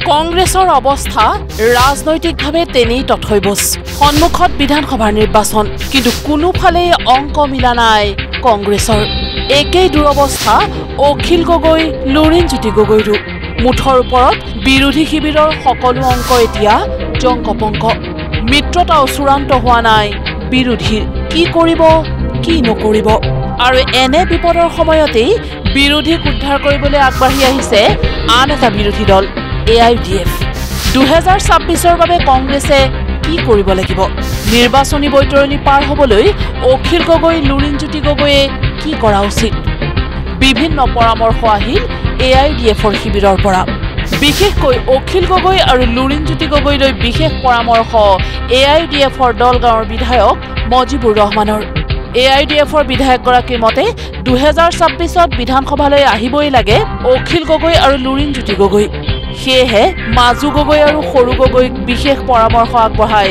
কংগ্ৰেছৰ অৱস্থা ৰাজনৈতিকভাৱে তেনেই তথৈবচ সন্মুখত বিধানসভাৰ নিৰ্বাচন কিন্তু কোনোফালে অংক মিলা নাই কংগ্ৰেছৰ একেই দুৰৱস্থা অখিল গগৈ লুৰিণজ্যোতি গগৈৰো মুঠৰ ওপৰত বিৰোধী শিবিৰৰ সকলো অংক এতিয়া জংকপংক মিত্ৰতাও চূড়ান্ত হোৱা নাই বিৰোধীৰ কি কৰিব কি নকৰিব আৰু এনে বিপদৰ সময়তেই বিৰোধীক উদ্ধাৰ কৰিবলৈ আগবাঢ়ি আহিছে আন এটা বিৰোধী দল AIUDF 2026ৰ বাবে কংগ্ৰেছে কি কৰিব লাগিব নিৰ্বাচনী বৈতৰণি পাৰ হ'বলৈ অখিল গগৈ লুৰিণজ্যোতি গগৈয়ে কি কৰা উচিত বিভিন্ন পৰামৰ্শ আহিল AIUDFৰ শিবিৰৰ পৰা বিশেষকৈ অখিল গগৈ আৰু লুৰিণজ্যোতি গগৈলৈ বিশেষ পৰামৰ্শ AIUDFৰ দলগাঁৱৰ বিধায়ক মজিবুৰ ৰহমানৰ AIUDFৰ বিধায়কগৰাকীৰ মতে 2026ত বিধানসভালৈ আহিবই লাগে অখিল গগৈ আৰু লুৰিণজ্যোতি গগৈ সেয়েহে মাজু গগৈ আৰু সৰু গগৈক বিশেষ পৰামৰ্শ আগবঢ়াই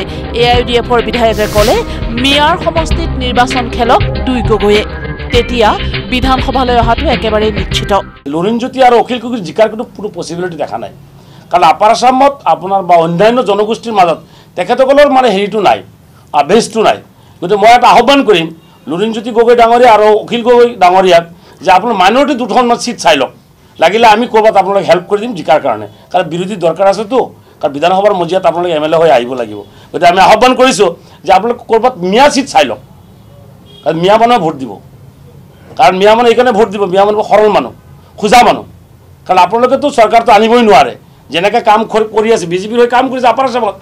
AIUDFৰ বিধায়কে ক'লে মিয়াৰ সমষ্টিত নিৰ্বাচন খেলক দুই গগৈয়ে তেতিয়া বিধানসভালৈ অহাটো একেবাৰে নিশ্চিত লুৰিণজ্যোতি আৰু অখিল গগৈৰ জিকাৰ কোনো পসিবিলিটি দেখা নাই কাৰণ আপাৰ আসামত আপোনাৰ বা অন্যান্য জনগোষ্ঠীৰ মাজত তেখেতসকলৰ মানে হেৰিটো নাই আবেজটো নাই গতিকে মই এটা আহ্বান কৰিম লুৰিণজ্যোতি গগৈ ডাঙৰীয়া আৰু অখিল গগৈ ডাঙৰীয়াক যে আপোনাৰ মাইনৰিটি দুখনমান সিট চাই লওক লাগিলে আমি ক'ৰবাত আপোনালোক হেল্প কৰি দিম জিকাৰ কাৰণে কাৰণ বিৰোধী দৰকাৰ আছেতো কাৰণ বিধানসভাৰ মজিয়াত আপোনালোক MLA হৈ আহিব লাগিব গতিকে আমি আহ্বান কৰিছোঁ যে আপোনালোক ক'ৰবাত মিয়া সিট চাই লওক কাৰণ মিয়া মানুহে ভোট দিব কাৰণ মিয়া মানুহ এইকাৰণে ভোট দিব মিয়া মানুহ সৰল মানুহ খোজা মানুহ কাৰণ আপোনালোকেতো চৰকাৰটো আনিবই নোৱাৰে যেনেকৈ কাম কৰি আছে বিজেপিৰ হৈ কাম কৰিছে আপাৰ আসামত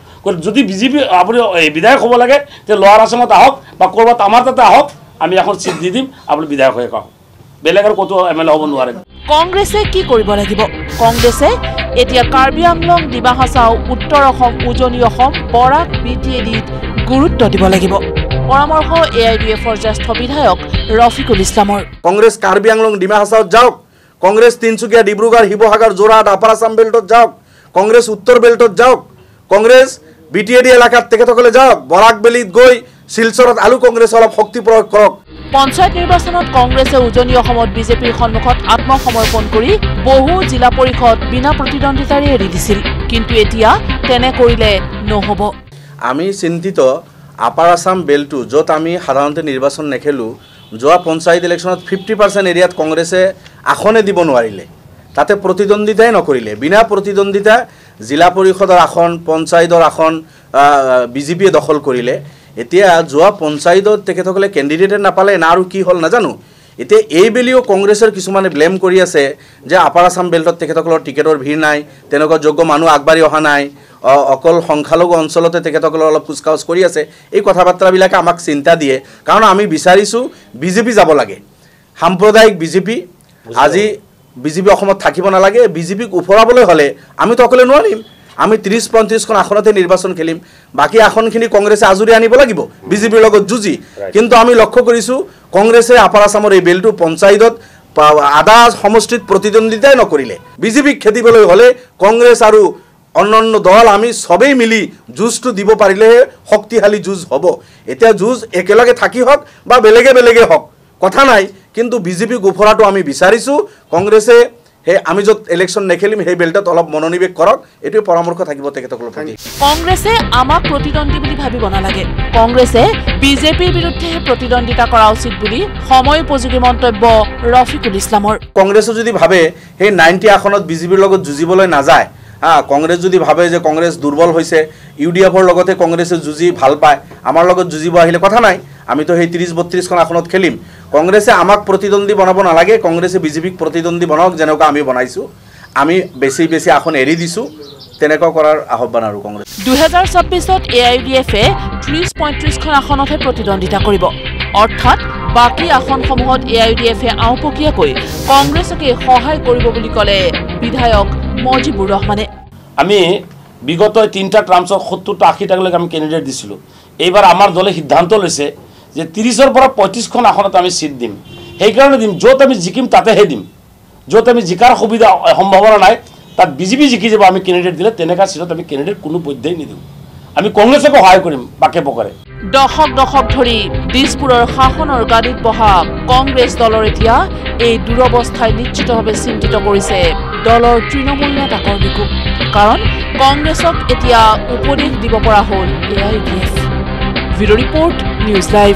যদি বিজেপি আপুনি বিধায়ক হ'ব লাগে তে লোৱাৰ আসামত আহক বা ক'ৰবাত আমাৰ তাতে আহক আমি এখন সিট দি দিম আপুনি বিধায়ক হৈ কওক বেলেগ আৰু ক'তো MLA হ'ব নোৱাৰে কংগ্ৰেছে কি কৰিব লাগিব কংগ্ৰেছে এতিয়া কাৰ্বি আংলং ডিমা হাছাও উত্তৰ অসম উজনি অসম বৰাক BTADত গুৰুত্ব দিব লাগিব পৰামৰ্শ AIUDFৰ জ্যেষ্ঠ বিধায়ক ৰফিকুল ইছলামৰ কংগ্ৰেছ কাৰ্বি আংলং ডিমা হাছাওত যাওক কংগ্ৰেছ তিনচুকীয়া ডিব্ৰুগড় শিৱসাগৰ যোৰহাট আপাৰ আসাম বেল্টত যাওক কংগ্ৰেছ উত্তৰ বেল্টত যাওক কংগ্ৰেছ BTAD এলেকাত তেখেতসকলে যাওক বৰাক বেলিত গৈ শিলচৰত আলু কংগ্ৰেছে অলপ শক্তি প্ৰয়োগ কৰক পঞ্চায়ত নিৰ্বাচনত কংগ্ৰেছে উজনি অসমত বিজেপিৰ সন্মুখত আত্মসমৰ্পণ কৰি বহু জিলা পৰিষদ বিনা প্ৰতিদ্বন্দ্বিতাৰে এৰি দিছিল কিন্তু এতিয়া তেনে কৰিলে নহ'ব আমি চিন্তিত আপাৰ আসাম বেল্টটো য'ত আমি সাধাৰণতে নিৰ্বাচন নেখেলোঁ যোৱা পঞ্চায়ত ইলেকশ্যনত 50% এৰিয়াত কংগ্ৰেছে আসনে দিব নোৱাৰিলে তাতে প্ৰতিদ্বন্দ্বিতাই নকৰিলে বিনা প্ৰতিদ্বন্দ্বিতা জিলা পৰিষদৰ আসন পঞ্চায়তৰ আসন বিজেপিয়ে দখল কৰিলে এতিয়া যোৱা পঞ্চায়তত তেখেতসকলে কেণ্ডিডেটে নাপালে না আৰু কি হ'ল নাজানো এতিয়া এই বেলিও কংগ্ৰেছৰ কিছুমানে ব্লেম কৰি আছে যে আপাৰ আসাম বেল্টত তেখেতসকলৰ টিকেটৰ ভিৰ নাই তেনেকুৱা যোগ্য মানুহ আগবাঢ়ি অহা নাই অকল সংখ্যালঘু অঞ্চলতে তেখেতসকলে অলপ কুচকাউচ কৰি আছে এই কথা বাৰ্তাবিলাকে আমাক চিন্তা দিয়ে কাৰণ আমি বিচাৰিছোঁ বিজেপি যাব লাগে সাম্প্ৰদায়িক বিজেপি আজি বিজেপি অসমত থাকিব নালাগে বিজেপিক উফৰাবলৈ হ'লে আমিতো অকলে নোৱাৰিম আমি 30-35খন আসনতে নিৰ্বাচন খেলিম বাকি আসনখিনি কংগ্ৰেছে আজুৰি আনিব লাগিব বিজেপিৰ লগত যুজি কিন্তু আমি লক্ষ্য কৰিছোঁ কংগ্ৰেছে আপাৰ আসামৰ এই বেলটো পঞ্চায়তত আধা সমষ্টিত প্ৰতিদ্বন্দ্বিতাই নকৰিলে বিজেপিক খেদিবলৈ হ'লে কংগ্ৰেছ আৰু অন্যান্য দল আমি সবেই মিলি যুঁজটো দিব পাৰিলেহে শক্তিশালী যুঁজ হ'ব এতিয়া যুঁজ একেলগে থাকি হওক বা বেলেগে বেলেগে হওক কথা নাই কিন্তু বিজেপি গুফৰাটো আমি বিচাৰিছোঁ কংগ্ৰেছে হে আমি যত ইলেকশন নেখেলিম হে বেল্টত অলপ মনোনিবেশ কৰক এটো পৰামৰ্শ থাকিব তেখেতসকলৰ প্ৰতি কংগ্ৰেছে আমাক প্ৰতিদ্বন্দ্বী বুলি ভাবিব নালাগে কংগ্ৰেছে বিজেপিৰ বিৰুদ্ধে প্ৰতিদ্বন্দ্বিতা কৰা উচিত বুলি সময় উপযোগী মন্তব্য ৰফিকুল ইছলামৰ কংগ্ৰেছে যদি ভাবে হে 90 আসনত বিজেপিৰ লগত যুজিবলৈ নাযায় কংগ্ৰেছ যদি ভাবে যে কংগ্ৰেছ দুৰ্বল হৈছে ইউডিএফৰ লগতে কংগ্ৰেছে যুজি ভাল পায় আমাৰ লগত যুজিব আহিলে কথা নাই আমি তো হে 30-32 খন আসনত খেলিম কংগ্ৰেছে আমাক প্ৰতিদ্বন্দ্বী বনাব নালাগে কংগ্ৰেছে বিজেপিক প্ৰতিদ্বন্দ্বী বনাওক যেনেকৈ আমি বনাইছো আমি বেছি বেছি আসন এৰি দিছো তেনেকৈ কৰাৰ আহ্বান আৰু কংগ্ৰেছ 2026ত AIUDFে 30-35 খন আসনতহে প্ৰতিদ্বন্দ্বিতা কৰিব অৰ্থাৎ বাকি আসনসমূহত AIUDFে আউপকীয়াকৈ কংগ্ৰেছকে সহায় কৰিব বুলি ক'লে বিধায়ক মজিবুৰ ৰহমানে আমি বিগত 3টা ট্ৰামছত 70টা 80টা লৈকে আমি ক্যান্ডিডেট দিছিলো এইবাৰ আমাৰ দলে সিদ্ধান্ত লৈছে যে 30ৰ পৰা 35 খন আসনত আমি সিট দিম সেই কাৰণে দিম যত আমি জিকিম তাতেহে দিম যত আমি জিকাৰ সুবিধা সম্ভাৱনা নাই তাত বিজেপি জিকি যাব আমি ক্যান্ডিডেট দিলে তেনেকা সিটত আমি ক্যান্ডিডেট কোনো পদ্ধতি নিদিম আমি কংগ্ৰেছক সহায় কৰিম বাকে বকৰে দশক ধৰি দিছপুৰৰ শাসনৰ গাদীত বহা কংগ্ৰেছ দলৰ এতিয়া এই দুৰৱস্থাই নিশ্চিতভাৱে চিন্তিত কৰিছে দলৰ তৃণমূল নেতা কৰ্মীক কাৰণ কংগ্ৰেছক এতিয়া উপদেশ দিব পৰা হ'ল AIUDF। Bureau report, news live.